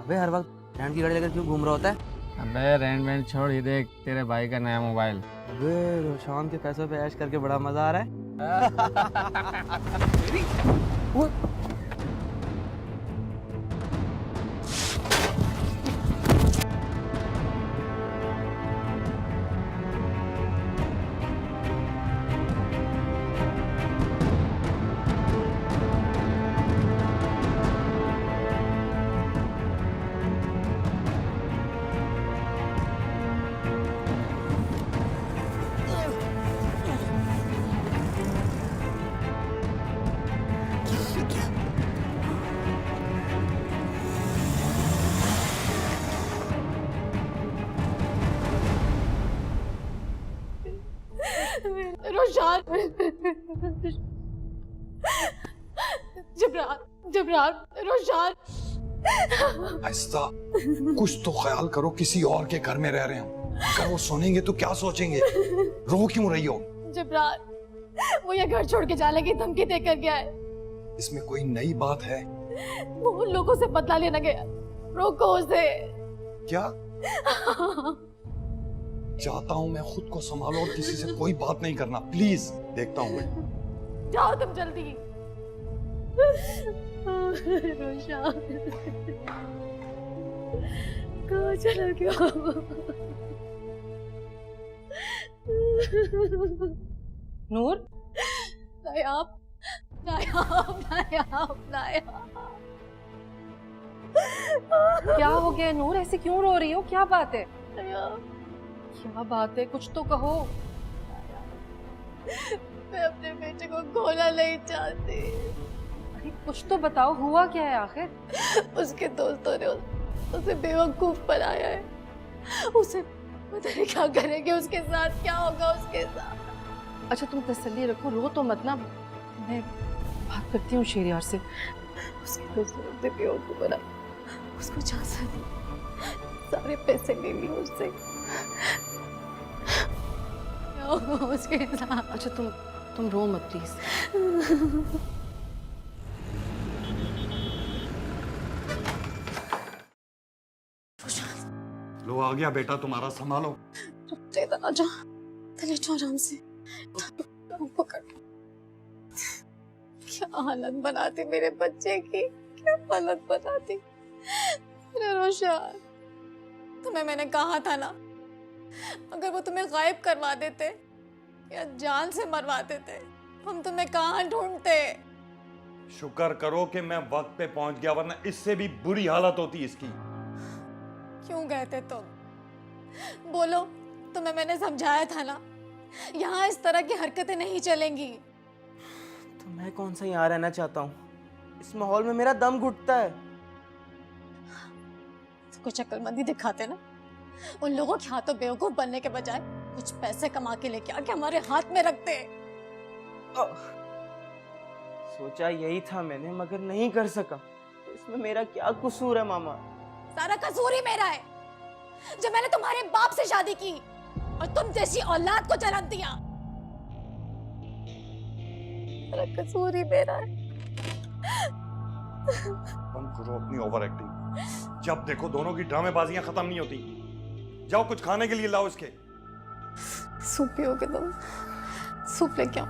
अबे हर वक्त रेंट की गाड़ी लेकर क्यों घूम रहा होता है? अबे रेंट वेंट छोड़, ही देख तेरे भाई का नया मोबाइल। अबे रोशान के पैसों पे ऐश करके बड़ा मजा आ रहा है। रोशान, जबरान, जबरान, रोशान। आहिस्ता, कुछ तो ख्याल करो, किसी और के घर में रह रहे हो। अगर वो सुनेंगे तो क्या सोचेंगे? रो क्यों रही हो? जबरान, वो ये घर छोड़ के जाने की धमकी देकर गया है। इसमें कोई नई बात है? वो उन लोगों से बदला लेना गया। रोको उसे। क्या? चाहता हूं मैं खुद को संभालो और किसी से कोई बात नहीं करना, प्लीज। देखता हूं मैं। जाओ तुम जल्दी। रोशान, कहाँ चला गया? नूर, नायाब, नायाब, नायाब, नायाब। क्या हो गया नूर? ऐसे क्यों रो रही हो? क्या बात है? नायाब, क्या बात है? कुछ तो कहो। मैं अपने बेटे को खोना नहीं चाहती। अरे कुछ तो बताओ, हुआ क्या है आखिर? उसके दोस्तों ने उसे बेवकूफ बनाया है। उसे पता नहीं क्या करेंगे उसके साथ, क्या होगा उसके साथ। अच्छा तुम तसल्ली रखो, रो तो मत ना। मैं बात करती हूँ शेरियार से। उसके दोस्तों ने उसे बेवकूफ बनाया, उसको झांसा दी, सारे पैसे ले लिए उससे। क्या होगा उसके साथ? अच्छा तुम रो मत प्लीज। लो आ गया बेटा तुम्हारा, संभालो। इधर आ जा, चले जाओ आराम से। पकड़। क्या हालत बनाती मेरे बच्चे की, क्या हालत बनाती। अरे रोशान, तुम्हें मैंने कहा था ना, अगर वो तुम्हें गायब करवा देते या जान से मरवा देते, हम तुम्हें कहाँ ढूंढते। शुक्र करो कि मैं वक्त पे पहुंच गया, वरना इससे भी बुरी हालत होती इसकी। क्यों गए थे तुम? बोलो, तुम्हें मैंने समझाया था ना, यहाँ इस तरह की हरकतें नहीं चलेंगी। तो मैं कौन सा यहाँ रहना चाहता हूँ? इस माहौल में मेरा दम घुटता है। कुछ अक्लमंदी दिखाते ना, उन लोगों के हाथों बेवकूफ बनने के बजाय कुछ पैसे कमा के लेके आके हमारे हाथ में रखते। सोचा यही था मैंने, मगर नहीं कर सका। तो इसमें मेरा क्या कसूर है मामा? सारा कसूर ही मेरा है, जब मैंने तुम्हारे बाप से शादी की और तुम जैसी औलाद को जन्म दिया। सारा कसूर ही मेरा है। बंद करो अपनी ओवर एक्टिंग। जब देखो दोनों की ड्रामेबाजियां खत्म नहीं होती। जाओ कुछ खाने के लिए लाओ इसके। सूप पियोगे तुम? सूप लेके आओ।